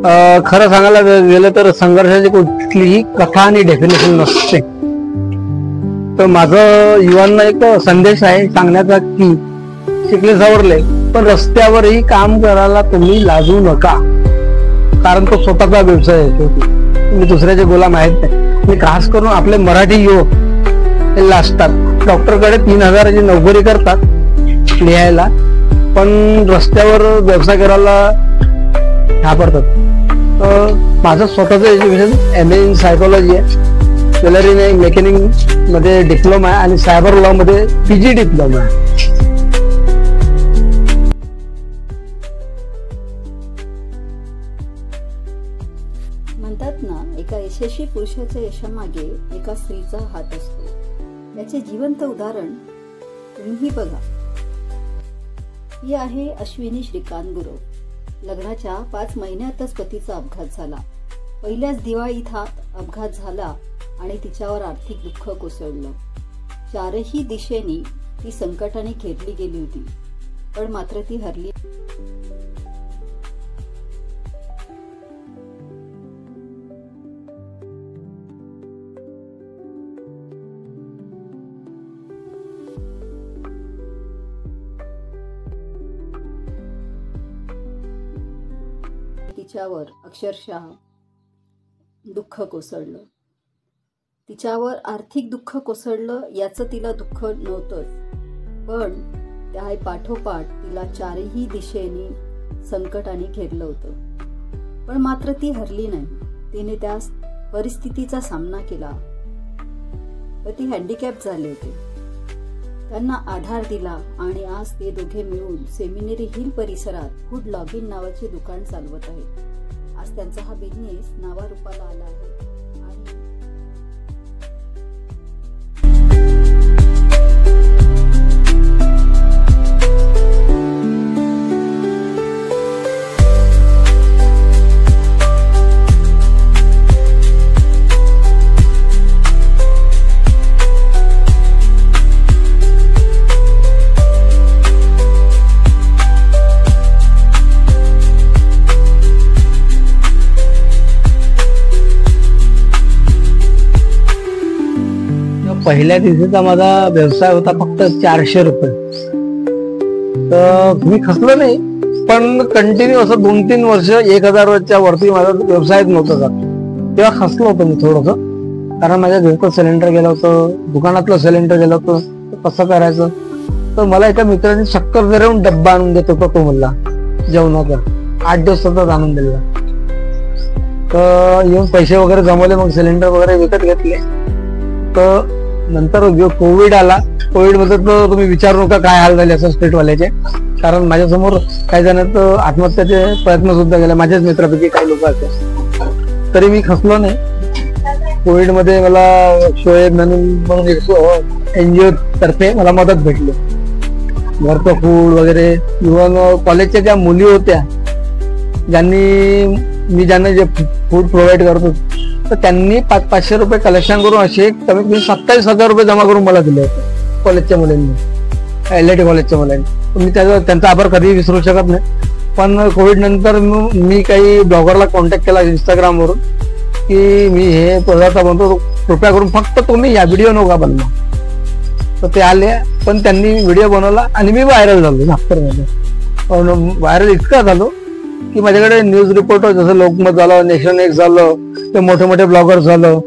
खरं सांगायला गेलं तर संघर्षाची कुठलीही कथा आणि डेफिनेशन नसते. तर माझं युवांना एक संदेश आहे सांगण्याचा की शिकले सवरले पण रस्त्यावरही काम करायला तुम्ही लाजू नका, कारण तो स्वतःचा व्यवसाय आहे. तुम्ही दुसऱ्याचे गुलाम आहेत नाही. मी खास करून आपले मराठी युवक हे लाजतात. डॉक्टरकडे 3000ची नोकरी करतात लिहायला, पण रस्त्यावर व्यवसाय करायला घाबरतात. तर माझं स्वतःचं एज्युकेशन MA इन सायकोलॉजी आहे, ज्वेलरी मेकॅनिक मध्ये डिप्लोमा आहे आणि सायबर लॉ मध्ये PG डिप्लोमा आहे. म्हणतात ना, एका यशस्वी पुरुषाच्या यशामागे एका स्त्रीचा हात असतो. याचे जिवंत उदाहरण तुम्हीही बघा. ही आहे अश्विनी श्रीकांत गुरव. लग्नाच्या 5 महिन्यातच पतीचा अपघात झाला. पहिल्याच दिवाळीत हा अपघात झाला आणि तिच्यावर आर्थिक दुःख कोसळलं. चारही दिशेनी ती संकटाने घेरली गेली होती, पण मात्र ती हरली. तिच्यावर अक्षरशः दुःख कोसळलं. तिच्यावर आर्थिक दुःख कोसळलं याचं तिला दुःख नव्हतंच, पण त्या पाठोपाठ तिला चारही दिशेने संकटाने घेरलं होतं. पण मात्र ती हरली नाही. तिने त्या परिस्थितीचा सामना केला. पती हँडिकॅप झाले होते, त्यांना आधार दिला आणि आज ते दोघे मिळून सेमिनरी हिल परिसरात फूड लॉगिन नावाचे दुकान चालवत आहेत. आज त्यांचा हा बिझनेस नावारूपाला आला आहे. पहिल्या दिवशीचा माझा व्यवसाय होता फक्त 400 रुपये. तर मी खचलो नाही, पण कंटिन्यू असं 2-3 वर्ष 1000च्या वरती माझा व्यवसाय नव्हता जात. तेव्हा खचलो होतो मी थोडस, कारण माझ्या घरचं सिलेंडर गेलं होतं, दुकानातलं सिलेंडर गेलं होतं. कसं करायचं? तर मला एका मित्राने शक्कर जर डब्बा आणून देत होता, तो मला जेवणाचा 8 दिवसाचाच आणून दिला. तर येऊन पैसे वगैरे जमवले, मग सिलेंडर वगैरे विकत घेतले. तर नंतर कोविड आला. कोविड मध्ये तर तुम्ही विचारू नका काय हाल झाले असं स्टेटवाल्याचे, कारण माझ्यासमोर काही जणांचं आत्महत्याचे प्रयत्न सुद्धा केले, माझ्याच मित्रापैकी काही लोक असते. तरी मी खचलो नाही. कोविड मध्ये मला शोएब म्हणून NGO तर्फे मला मदत भेटली. घरचं फूड वगैरे, इव्हन कॉलेजच्या ज्या मुली होत्या ज्यांना जे फूड प्रोव्हाइड करतो, तर त्यांनी 500 रुपये कलेक्शन करून असे कमीत कमी 27,000 रुपये जमा करून मला दिले होते कॉलेजच्या मुलांनी, LIT कॉलेजच्या मुलांनी. मी त्यांचा आभार कधीही विसरू शकत नाही. पण कोविड नंतर मी काही ब्लॉगरला कॉन्टॅक्ट केला इंस्टाग्रामवरून की मी हे पदार्थ बनतो, कृपया करून फक्त तुम्ही या व्हिडिओ नका बनवा. तर ते आले, पण त्यांनी व्हिडिओ बनवला आणि मी व्हायरल झालो नागपूरमध्ये. व्हायरल इतका झालो की माझ्याकडे न्यूज रिपोर्टर जसं लोकमत झालं, नेशन एक्स झालं, ते मोठे मोठे ब्लॉगर झालं,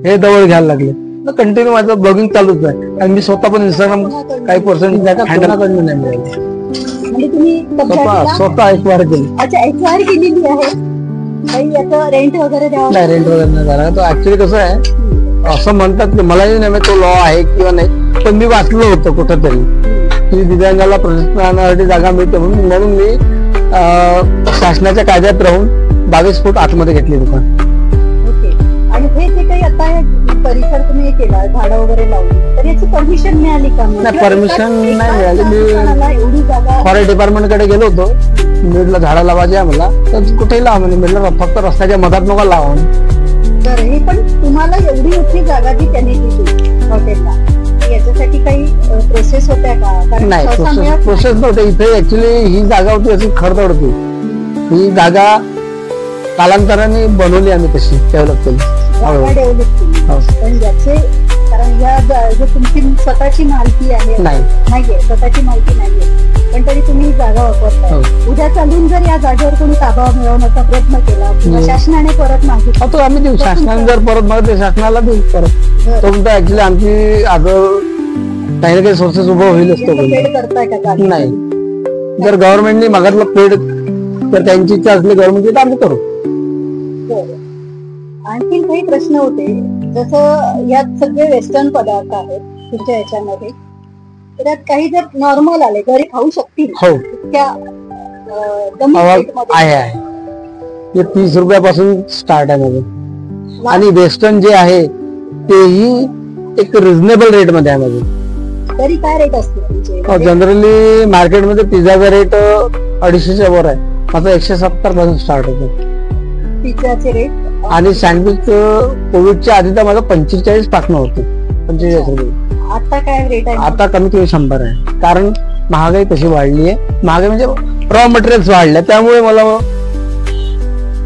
हे जवळ घ्यायला लागले. तर कंटिन्यू माझं ब्लॉगिंग चालूच आहे. आणि मी स्वतः पण इंस्टाग्राम काही पर्सेंट हँडल करून नाही मिळाले. स्वतः एक्वायर केली. रेंट वगैरे नाही, रेंट वगैरे नाही झाला. तो ऍक्च्युली कसं आहे, असं म्हणतात की मलाही नाही तो लॉ आहे किंवा नाही, पण मी वाचलं होतं कुठंतरी की दिव्यांगाला प्रशिक्षणासाठी जागा मिळते म्हणून मी शासनाच्या कायद्यात राहून 22 फूट आतमध्ये घेतली दुकान. ओके. आणि हे जे काही आता परिसर तुम्ही केला, झाडं वगैरे लावली, तर याची परमिशन मिळाली का? नाही, परमिशन नाही मिळाली. मी फॉरेस्ट डिपार्टमेंट कडे गेलो होतो, मिडला झाडं लावायची आहे मला, तर कुठेही लावा म्हणजे मिडला, फक्त रस्त्याच्या मधात नका लावा. तर हे पण तुम्हाला एवढी मोठी जागा जी त्यांनी दिली हॉटेलला, याच्यासाठी काही प्रोसेस होत्या का? नाही, प्रोसेस नव्हते. इथे ऍक्च्युली ही जागा होती अशी खडतड होती. ही जागा कालांतराने बनवली आम्ही तशी डेव्हलप केली. डेव्हलप केली. हो. पण याचे कारण या जो तुमची स्वतःची मालकी आहे नाहीये, स्वतःची मालकी नाहीये, पण तरी तुम्ही जागा वापरताय. उद्या चालून जर या जागेवर कोणी ताबा मिळवण्याचा प्रयत्न केला किंवा शासनाने परत मागितलं तो आम्ही देऊ. शासनाने जर परत मागितले शासनाला देऊ परत. तो म्हणतो ऍक्च्युली आमची आज काही ना काही सोर्सेस उभं होईल असतो. पेड करताय का? नाही, जर गव्हर्नमेंटने मागितलं पेड तर त्यांची इच्छा असली गव्हर्नमेंटची तर आम्ही करू. आणखीन काही प्रश्न होते, जसं यात सगळे वेस्टर्न पदार्थ आहेत तुमच्या याच्यामध्ये, तर यात काही जर नॉर्मल आले घरी खाऊ शकतील. हो, त्या आहे. हे 30 रुपयापासून स्टार्ट आहे माझं. आणि वेस्टर्न जे आहे तेही एक रिझनेबल रेट मध्ये आहे माझं. तरी काय रेट असतो? जनरली मार्केटमध्ये पिझ्झाचा रेट 250च्या वर आहे. माझा 170 पासून स्टार्ट होतो पिझ्झाचे रेट. आणि सँडविच कोविडच्या आधी तर माझं 45 टाकणं होतं. 45 रुपये. आता काय रेट आहे? आता कमी कमी 100 आहे. कारण महागाई तशी वाढली आहे. महागाई म्हणजे रॉ मटेरियल्स वाढल्या, त्यामुळे मला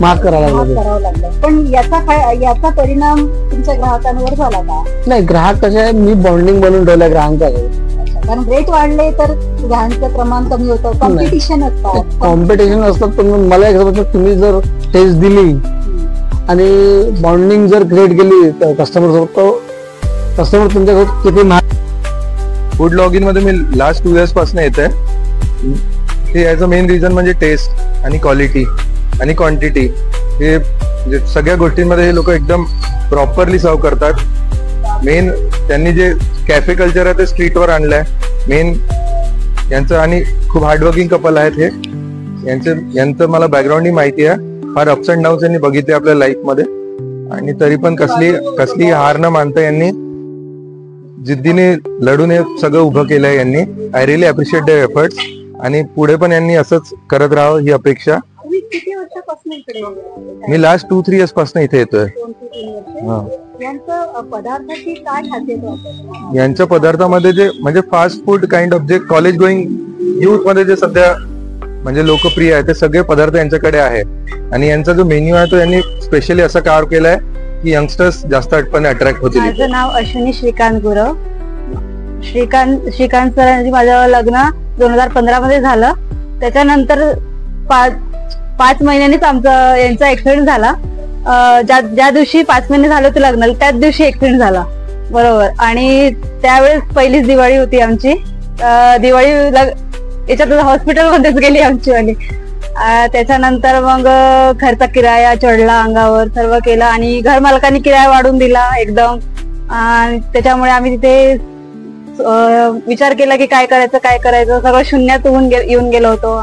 महाग करावं लागलं. पण याचा परिणाम तुमच्या ग्राहकांवर झाला का? नाही, ग्राहक कसे आहे, मी बॉन्डिंग बनवून ठेवलं ग्राहकांचं. कारण रेट वाढले तर ग्राहकांचं प्रमाण कमी होतं. कॉम्पिटिशन असतात. पण मला एक समजतं, तुम्ही जर टेस्ट दिली आणि बॉन्डिंग जर क्रिएट केली तर कस्टमर तुमच्यासोबत किती महाग. फूड लॉगिन मध्ये मी लास्ट 2 इयर्स पासून येत आहे. हे याचं मेन रिझन म्हणजे टेस्ट आणि क्वालिटी आणि क्वांटिटी. हे सगळ्या गोष्टींमध्ये हे लोक एकदम प्रॉपरली सर्व करतात. मेन त्यांनी जे कॅफे कल्चर आहे ते स्ट्रीटवर आणलंय मेन यांचं. आणि खूप हार्डवर्किंग कपल आहेत हे. यांचं मला बॅकग्राऊंड ही माहिती आहे. फार अप्स अँड डाऊन्स यांनी बघितले आपल्या लाईफ मध्ये, आणि तरी पण कसली हार न मानता यांनी जिद्दीने लढून हे सगळं उभं केलंय यांनी. I really appreciate their efforts. आणि पुढे पण यांनी असंच करत राहावं ही अपेक्षा. मी लास्ट 2-3 इयर्स पासून इथे येतोय. यांच्या पदार्थामध्ये जे म्हणजे फास्ट फूड काइंड ऑफ जे कॉलेज गोईंग युथ मध्ये जे सध्या म्हणजे लोकप्रिय आहे ते सगळे पदार्थ यांच्याकडे आहे. आणि यांचा जो मेन्यू आहे तो यांनी स्पेशली असं कार्व केलाय की यंगस्टर्स जास्त पणे अट्रॅक्ट होतील. माझं नाव अश्विनी श्रीकांत गुरव. श्रीकांत सरांची माझं लग्न 2015 मध्ये झालं. त्याच्यानंतर 5 महिन्यांनीच यांचा ऍक्सिडेंट झाला. ज्या दिवशी 5 महिने झाले होते लग्नाला त्याच दिवशी ऍक्सिडेंट झाला बरोबर. आणि त्यावेळेस पहिलीच दिवाळी होती आमची. दिवाळी याच्यात हॉस्पिटलमध्येच गेली आमची वाली. त्याच्यानंतर मग घरचा किराया चढला अंगावर, सर्व केला. आणि घर मालकांनी किराया वाढून दिला एकदम. त्याच्यामुळे आम्ही तिथे विचार केला की काय करायचं. सगळं शून्यात येऊन गेलो होतो.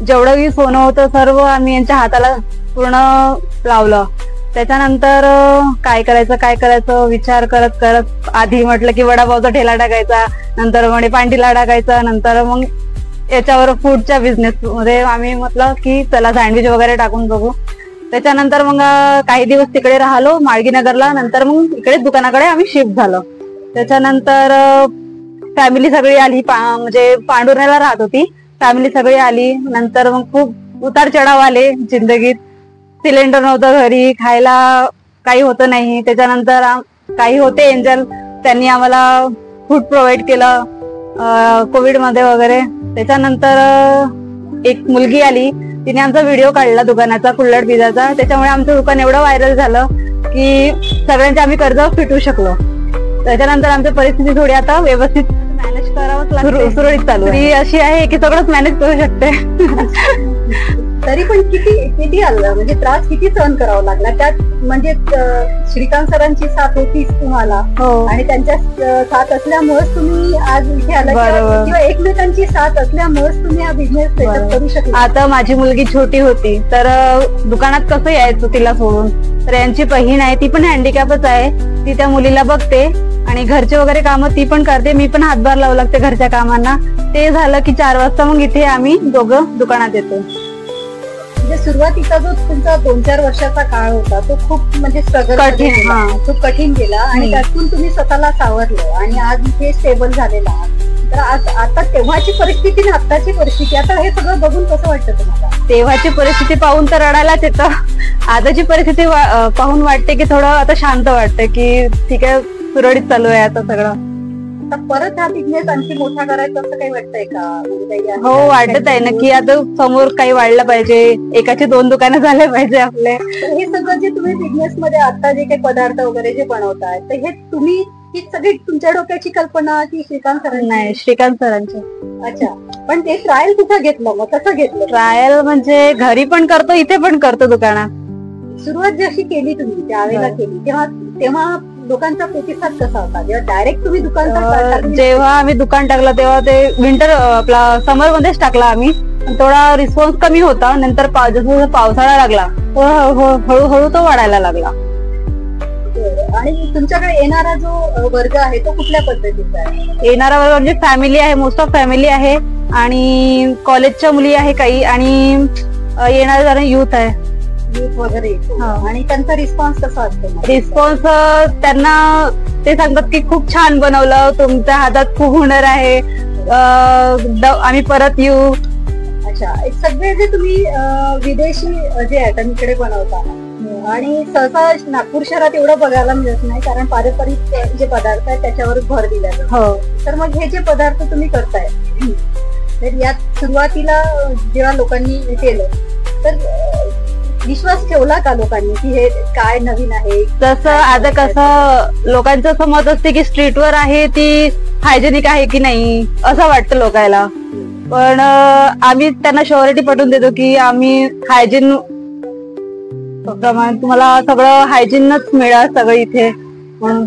जेवढंही सोनं होतं सर्व आम्ही यांच्या हाताला पूर्ण लावलं. त्याच्यानंतर काय करायचं विचार करत आधी म्हटलं की वडापावचा ठेला टाकायचा, नंतर म्हणे पांडीला टाकायचा, नंतर मग याच्यावर फूडच्या बिझनेस मध्ये आम्ही म्हटलं की चला सँडविच वगैरे टाकून बघू. त्याच्यानंतर मग काही दिवस तिकडे राहिलो माळगीनगरला. नंतर मग इकडे दुकानाकडे आम्ही शिफ्ट झालो. त्याच्यानंतर फॅमिली सगळी आली. म्हणजे पांडुर्ण्याला राहत होती फॅमिली सगळी आली. नंतर मग खूप उतार चढाव आले जिंदगीत. सिलेंडर नव्हतं घरी, खायला काही होतं नाही. त्याच्यानंतर काही होते एंजल, त्यांनी आम्हाला फूड प्रोव्हाइड केलं कोविड मध्ये वगैरे. त्याच्यानंतर एक मुलगी आली, तिने आमचा व्हिडिओ काढला दुकानाचा कुल्हड पिझ्झाचा. त्याच्यामुळे आमचं दुकान एवढं व्हायरल झालं की सगळ्यांचे आम्ही कर्ज फिटू शकलो. त्याच्यानंतर आमची परिस्थिती थोडी आता व्यवस्थित मॅनेज करावंच लागतं. सुरळीत चालू अशी आहे की सगळंच मॅनेज करू शकते. तरी पण किती आलं म्हणजे त्रास किती सहन करावा लागला त्यात. म्हणजे श्रीकांत सरांची साथ होतीच तुम्हाला आणि त्यांच्या साथ असल्यामुळेच तुम्ही आज इथे आला किंवा एकमेकांची साथ असल्यामुळेच तुम्ही हा बिझनेस करू शकला. आता माझी मुलगी छोटी होती तर दुकानात कसं यायचं तिला सोडून. तर यांची बहीण आहे ती पण हँडिकॅपच आहे. ती त्या मुलीला बघते आणि घरचे वगैरे कामं ती पण करते. मी पण हातभार लावू लागते घरच्या कामांना. ते झालं की 4 वाजता मग इथे आम्ही दोघं दुकानात येतो. म्हणजे सुरुवातीचा जो तुमचा 2-4 वर्षाचा काळ होता तो खूप म्हणजे खूप कठीण गेला आणि त्यातून तुम्ही स्वतःला सावरलं आणि आज इथे स्टेबल झालेला आहात. तर आता तेव्हाची परिस्थिती आणि आताची परिस्थिती, आता हे सगळं बघून कसं वाटतं तुम्हाला? तेव्हाची परिस्थिती पाहून तर रडायलाच येतं. आताची परिस्थिती पाहून वाटते की थोडं आता शांत वाटतं की ठीक आहे, सुरळीत चालू आहे आता सगळं. आता परत हा बिझनेस आणखी मोठा करायचा असं काही वाटतंय का? म्हणजे काही आहे हो, वाटत आहे ना की आता समोर काही वाढलं पाहिजे, एकाचे 2 दुकानं झाले पाहिजे आपले. तर हे सगळं जे तुम्ही बिझनेस मध्ये आता जे काही पदार्थ वगैरे जे बनवताय, तर हे तुम्ही ही सगळी तुमच्या डोक्याची कल्पना की श्रीकांत सरांची? नाही, श्रीकांत सरांचे. अच्छा, पण ते ट्रायल कुठं घेतलं, मग कसं घेतलं? ट्रायल म्हणजे घरी पण करतो, इथे पण करतो दुकानात. सुरुवात जशी केली तुम्ही त्यावेळेला केली, तेव्हा लोकांचा प्रतिसाद कसा होता? जेव्हा डायरेक्ट तुम्ही दुकान जेव्हा आम्ही दुकान टाकलं तेव्हा ते विंटर आपला समर मध्येच टाकला आम्ही, थोडा रिस्पॉन्स कमी होता. नंतर जसं पावसाळा लागला हळूहळू तो वाढायला लागला. आणि तुमच्याकडे येणारा जो वर्ग आहे तो कुठल्या पद्धतीचा आहे? येणारा वर्ग म्हणजे फॅमिली आहे, मोस्ट ऑफ फॅमिली आहे आणि कॉलेजच्या मुली आहे काही, आणि येणारे जरा युथ आहे, युथ वगैरे येतो. आणि त्यांचा रिस्पॉन्स कसा असतो? रिस्पॉन्स त्यांना ते सांगतात की खूप छान बनवलं, तुमच्या हातात खूप हुनर आहे, आम्ही परत येऊ. अच्छा, सगळे जे तुम्ही विदेशी जे आयटम इकडे बनवता आणि सहसा नागपूर शहरात एवढं बघायला मिळत नाही, कारण पारंपरिक जे पदार्थ आहेत त्याच्यावर भर दिला जातो. तर मग हे जे पदार्थ तुम्ही करताय, तर यात सुरुवातीला जेव्हा लोकांनी केलं तर विश्वास ठेवला का लोकांनी की हे काय नवीन आहे? तसं आता कसं लोकांचं असं मत असते की स्ट्रीटवर आहे ती हायजेनिक आहे की नाही असं वाटतं लोकांना, पण आम्ही त्यांना शुअरिटी पटवून देतो की आम्ही हायजीन प्रमाणे तुम्हाला सगळं हायजीनच मिळालं सगळं इथे, म्हणून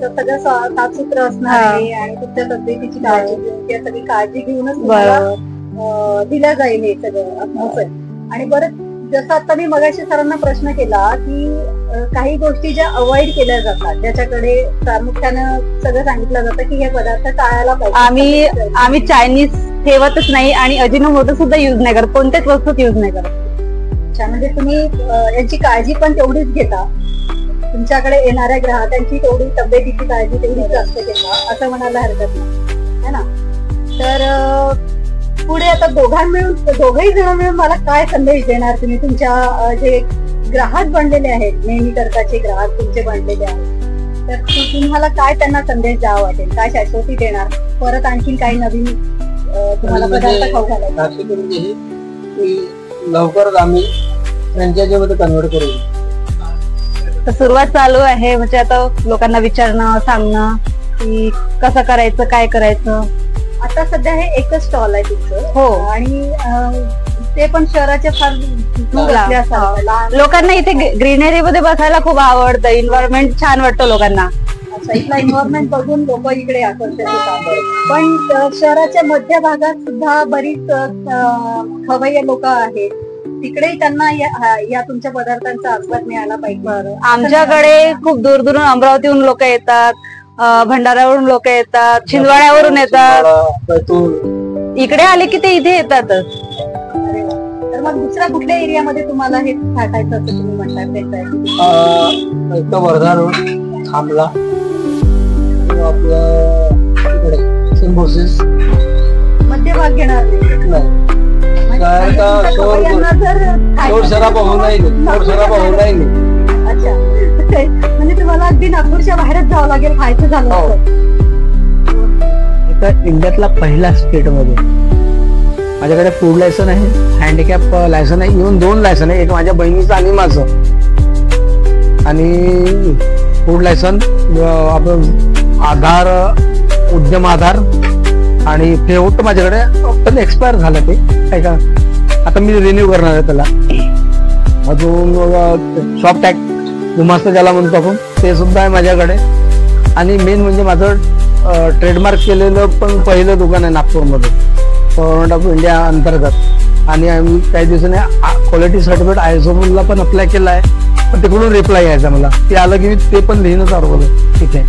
सगळं साफसुथरं असणार आहे आणि तुमच्या तब्येतीची काळजी घेऊन या सगळी काळजी घेऊनच दिलं जाईल हे सगळं. आणि बरं, जसं आता मी मगाशी सरांना प्रश्न केला की काही गोष्टी ज्या अवॉइड केल्या जातात, ज्याच्याकडे प्रामुख्यानं सगळं सांगितलं जातं की हे पदार्थ टाळायला पाहिजे. आम्ही चायनीज ठेवतच नाही आणि अजिनोमोटो सुद्धा युज नाही करत, कोणत्याच वस्तूत युज नाही करत. अच्छा, म्हणजे तुम्ही यांची काळजी पण तेवढीच घेता, तुमच्याकडे येणाऱ्या ग्राहकांची तेवढी तब्येतीची काळजी तेवढीच जास्त घेता असं म्हणायला हरकत नाही, है ना? तर पुढे आता दोघही जण मिळून मला काय संदेश देणार तुम्ही? तुमच्या जे ग्राहक बनलेले आहेत, नेहमी करताचे ग्राहक तुमचे बनलेले आहेत, तर तुम्हाला काय त्यांना संदेश द्यावा वाटेल? काय शाश्वती देणार? परत आणखीन काही नवीन तुम्हाला पदार्थ खाऊ घालायचे? लवकरच आम्ही फ्रँचायझीमध्ये कन्वर्ट करू. सुरुवात चालू आहे, म्हणजे आता लोकांना विचारणं, सांगणं की कसं करायचं, काय करायचं. आता सध्या हे एकच स्टॉल आहे तुमचं? हो. आणि ते पण शहराच्या फार लोकांना इथे ग्रीनरी मध्ये बसायला खूप आवडतं, एन्व्हायरमेंट छान वाटतं लोकांना. अच्छा, इथला एन्व्हायरमेंट बघून लोक इकडे आकर्षित होतात. पण शहराच्या मध्य भागात सुद्धा बरीच खवय्ये लोक आहेत, तिकडेही त्यांना या तुमच्या पदार्थांचा आस्वाद मिळाला पाहिजे. आमच्याकडे खूप दूर दूरून अमरावतीहून लोक येतात, भंडाऱ्यावरून लोक येतात, छिंदवाड्यावरून येतात. इकडे आले की ते इथे येतातच. तर मग दुसऱ्या कुठल्या एरियामध्ये तुम्हाला हे टाकायचं असं तुम्ही म्हणतात? वर्धा रोड, थांबला, आपलं सिम्बोसिस मध्य भाग घेणार नाही. शराबा होऊ नाही. अच्छा, म्हणजे तुम्हाला अगदी नागपूरच्या बाहेरच जावं लागेल खायचं झालं. इंडियातला पहिला स्टेट मध्ये माझ्याकडे फूड लायसन आहे, हँडिकॅप लायसन आहे, इव्हन 2 लायसन आहे, एक माझ्या बहिणीचं आणि माझं. आणि फूड लायसन आपण आधार, उद्यम आधार आणि फेवट माझ्याकडे एक्सपायर झालं ते, काय का आता मी रिन्यू करणार आहे त्याला. अजून शॉप टॅग गुमास्ता ज्याला म्हणतो आपण, ते सुद्धा आहे माझ्याकडे. आणि मेन म्हणजे माझं ट्रेडमार्क केलेलं पण पहिलं दुकान आहे नागपूरमध्ये, गव्हर्नमेंट ऑफ इंडिया अंतर्गत. आणि आम्ही काही दिवसांनी क्वालिटी सर्टिफिकेट ISO ला पण अप्लाय केला आहे, पण तिकडून रिप्लाय यायचा मला. ते आलं की ते पण लिहिणं चालू तिथे.